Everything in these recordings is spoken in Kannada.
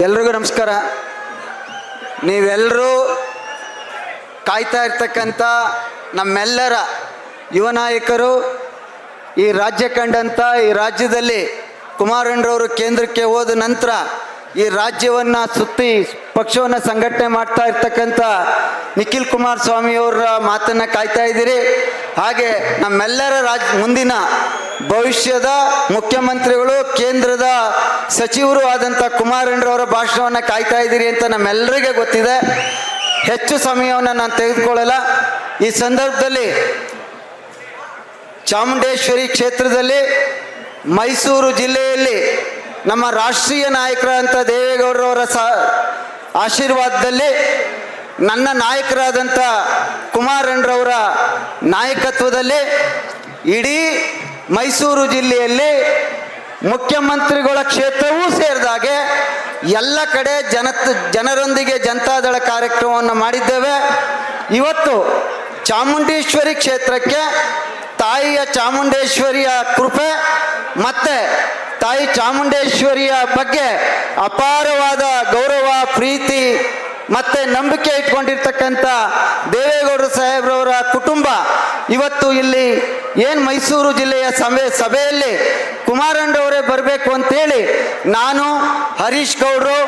ಎಲ್ರಿಗೂ ನಮಸ್ಕಾರ. ನೀವೆಲ್ಲರೂ ಕಾಯ್ತಾ ಇರ್ತಕ್ಕಂಥ ನಮ್ಮೆಲ್ಲರ ಯುವ ನಾಯಕರು ಈ ರಾಜ್ಯ ಕಂಡಂಥ ಈ ರಾಜ್ಯದಲ್ಲಿ ಕುಮಾರಣ್ಣರವರು ಕೇಂದ್ರಕ್ಕೆ ಹೋದ ನಂತರ ಈ ರಾಜ್ಯವನ್ನು ಸುತ್ತಿ ಪಕ್ಷವನ್ನು ಸಂಘಟನೆ ಮಾಡ್ತಾ ಇರ್ತಕ್ಕಂಥ ನಿಖಿಲ್ ಕುಮಾರಸ್ವಾಮಿಯವರ ಮಾತನ್ನು ಕಾಯ್ತಾ ಇದ್ದೀರಿ. ಹಾಗೆ ನಮ್ಮೆಲ್ಲರ ಮುಂದಿನ ಭವಿಷ್ಯದ ಮುಖ್ಯಮಂತ್ರಿಗಳು ಕೇಂದ್ರದ ಸಚಿವರು ಆದಂಥ ಕುಮಾರಣ್ಣರವರ ಭಾಷಣವನ್ನು ಕಾಯ್ತಾ ಇದ್ದೀರಿ ಅಂತ ನಮ್ಮೆಲ್ಲರಿಗೆ ಗೊತ್ತಿದೆ. ಹೆಚ್ಚು ಸಮಯವನ್ನು ನಾನು ತೆಗೆದುಕೊಳ್ಳಲ್ಲ. ಈ ಸಂದರ್ಭದಲ್ಲಿ ಚಾಮುಂಡೇಶ್ವರಿ ಕ್ಷೇತ್ರದಲ್ಲಿ ಮೈಸೂರು ಜಿಲ್ಲೆಯಲ್ಲಿ ನಮ್ಮ ರಾಷ್ಟ್ರೀಯ ನಾಯಕರಾದಂಥ ದೇವೇಗೌಡರವರ ಆಶೀರ್ವಾದದಲ್ಲಿ ನನ್ನ ನಾಯಕರಾದಂಥ ಕುಮಾರಣ್ಣರವರ ನಾಯಕತ್ವದಲ್ಲಿ ಇಡೀ ಮೈಸೂರು ಜಿಲ್ಲೆಯಲ್ಲಿ ಮುಖ್ಯಮಂತ್ರಿಗಳ ಕ್ಷೇತ್ರವೂ ಸೇರಿದಾಗೆ ಎಲ್ಲ ಕಡೆ ಜನರೊಂದಿಗೆ ಜನತಾದಳ ಕಾರ್ಯಕ್ರಮವನ್ನು ಮಾಡಿದ್ದೇವೆ. ಇವತ್ತು ಚಾಮುಂಡೇಶ್ವರಿ ಕ್ಷೇತ್ರಕ್ಕೆ ತಾಯಿಯ ಚಾಮುಂಡೇಶ್ವರಿಯ ಕೃಪೆ ಮತ್ತು ತಾಯಿ ಚಾಮುಂಡೇಶ್ವರಿಯ ಬಗ್ಗೆ ಅಪಾರವಾದ ಗೌರವ, ಪ್ರೀತಿ ಮತ್ತು ನಂಬಿಕೆ ಇಟ್ಕೊಂಡಿರ್ತಕ್ಕಂಥ ದೇವೇಗೌಡರು ಸಾಹೇಬ್ರವರ ಕುಟುಂಬ ಇವತ್ತು ಇಲ್ಲಿ ಏನು ಮೈಸೂರು ಜಿಲ್ಲೆಯ ಸಭೆಯಲ್ಲಿ ಕುಮಾರಣ್ಣರವರೇ ಬರಬೇಕು ಅಂತೇಳಿ ನಾನು, ಹರೀಶ್ ಗೌಡರು,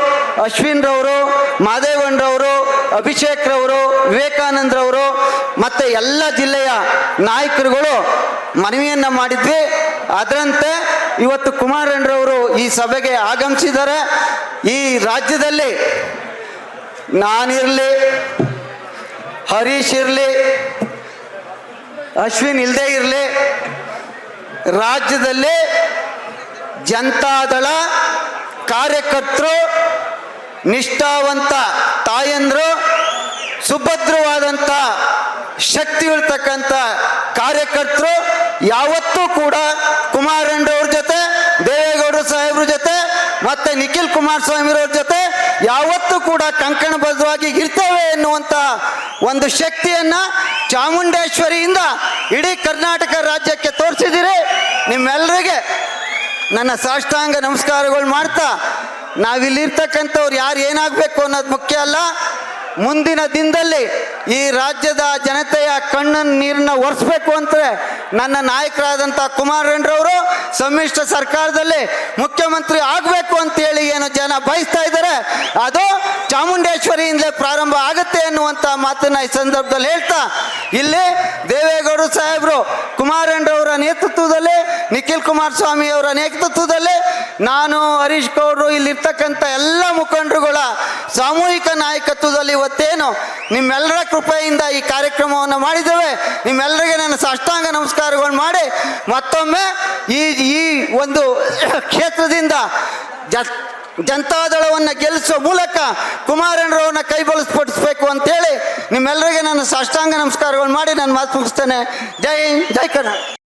ಅಶ್ವಿನ್ ರವರು, ಮಾದೇವಣ್ಣರವರು, ಅಭಿಷೇಕ್ ರವರು, ವಿವೇಕಾನಂದರವರು ಮತ್ತು ಎಲ್ಲ ಜಿಲ್ಲೆಯ ನಾಯಕರುಗಳು ಮನವಿಯನ್ನು ಮಾಡಿದ್ವಿ. ಅದರಂತೆ ಇವತ್ತು ಕುಮಾರಣ್ಣರವರು ಈ ಸಭೆಗೆ ಆಗಮಿಸಿದ್ದಾರೆ. ಈ ರಾಜ್ಯದಲ್ಲಿ ನಾನಿರಲಿ, ಹರೀಶ್ ಇರಲಿ, ಅಶ್ವಿನ್ ಇಲ್ಲದೆ ಇರಲಿ, ರಾಜ್ಯದಲ್ಲಿ ಜನತಾದಳ ಕಾರ್ಯಕರ್ತರು, ನಿಷ್ಠಾವಂತ ತಾಯಂದರು, ಸುಭದ್ರವಾದಂಥ ಶಕ್ತಿ ಇರ್ತಕ್ಕಂಥ ಕಾರ್ಯಕರ್ತರು ಯಾವತ್ತೂ ಕೂಡ ಕುಮಾರಣ್ಣರವ್ರ ಜೊತೆ, ದೇವೇಗೌಡರು ಸಾಹೇಬ್ರ ಜೊತೆ ಮತ್ತು ನಿಖಿಲ್ ಕುಮಾರಸ್ವಾಮಿರವ್ರ ಜೊತೆ ಯಾವತ್ತೂ ಕೂಡ ಕಂಕಣಬದ್ಧವಾಗಿ ಇರ್ತೇವೆ ಎನ್ನುವಂಥ ಒಂದು ಶಕ್ತಿಯನ್ನು ಚಾಮುಂಡೇಶ್ವರಿಯಿಂದ ಇಡೀ ಕರ್ನಾಟಕ ರಾಜ್ಯಕ್ಕೆ ತೋರಿಸಿದ್ದೀರಿ. ನಿಮ್ಮೆಲ್ಲರಿಗೆ ನನ್ನ ಸಾಷ್ಟಾಂಗ ನಮಸ್ಕಾರಗಳು ಮಾಡ್ತಾ, ನಾವಿಲ್ಲಿರ್ತಕ್ಕಂಥವ್ರು ಯಾರು ಏನಾಗಬೇಕು ಅನ್ನೋದು ಮುಖ್ಯ ಅಲ್ಲ. ಮುಂದಿನ ದಿನದಲ್ಲಿ ಈ ರಾಜ್ಯದ ಜನತೆಯ ಕಣ್ಣನ್ನು ನೀರನ್ನ ಒರೆಸ್ಬೇಕು ಅಂದರೆ ನನ್ನ ನಾಯಕರಾದಂಥ ಕುಮಾರಣ್ಣರವರು ಸಮ್ಮಿಶ್ರ ಸರ್ಕಾರದಲ್ಲಿ ಮುಖ್ಯಮಂತ್ರಿ ಆಗಬೇಕು ಅಂತೇಳಿ ಏನು ಜನ ಬಯಸ್ತಾ ಇದ್ದಾರೆ, ಅದು ಚಾಮುಂಡೇಶ್ವರಿಯಿಂದಲೇ ಪ್ರಾರಂಭ ಆಗುತ್ತೆ ಅನ್ನುವಂಥ ಮಾತನ್ನು ಈ ಸಂದರ್ಭದಲ್ಲಿ ಹೇಳ್ತಾ, ಇಲ್ಲಿ ದೇವೇಗೌಡರು ಸಾಹೇಬರು ಕುಮಾರಣ್ಣರವರ ನೇತೃತ್ವದಲ್ಲಿ, ನಿಖಿಲ್ ಕುಮಾರಸ್ವಾಮಿ ಅವರ ನೇತೃತ್ವದಲ್ಲಿ, ನಾನು, ಹರೀಶ್ ಗೌಡರು, ಇಲ್ಲಿರ್ತಕ್ಕಂಥ ಎಲ್ಲ ಮುಖಂಡರುಗಳ ಸಾಮೂಹಿಕ ನಾಯಕತ್ವದಲ್ಲಿ ಇವತ್ತೇನು ನಿಮ್ಮೆಲ್ಲರ ಕೃಪೆಯಿಂದ ಈ ಕಾರ್ಯಕ್ರಮವನ್ನು ಮಾಡಿದ್ದೇವೆ. ನಿಮ್ಮೆಲ್ಲರಿಗೆ ನನ್ನ ಸಾಷ್ಟಾಂಗ ನಮಸ್ಕಾರಗಳು ಮಾಡಿ ಮತ್ತೊಮ್ಮೆ ಈ ಒಂದು ಕ್ಷೇತ್ರದಿಂದ ಜನತಾದಳವನ್ನು ಗೆಲ್ಲಿಸುವ ಮೂಲಕ ಕುಮಾರಣ್ಣರವ್ರನ್ನ ಕೈಬಲಿಸ್ಪಡಿಸ್ಬೇಕು ಅಂತೇಳಿ ನಿಮ್ಮೆಲ್ಲರಿಗೆ ನನ್ನ ಸಾಷ್ಟಾಂಗ ನಮಸ್ಕಾರಗಳು ಮಾಡಿ ನಾನು ಮಾತು ಮುಗಿಸ್ತೇನೆ. ಜೈ ಹಿಂದ್, ಜೈ ಕರ್ನಾಟಕ.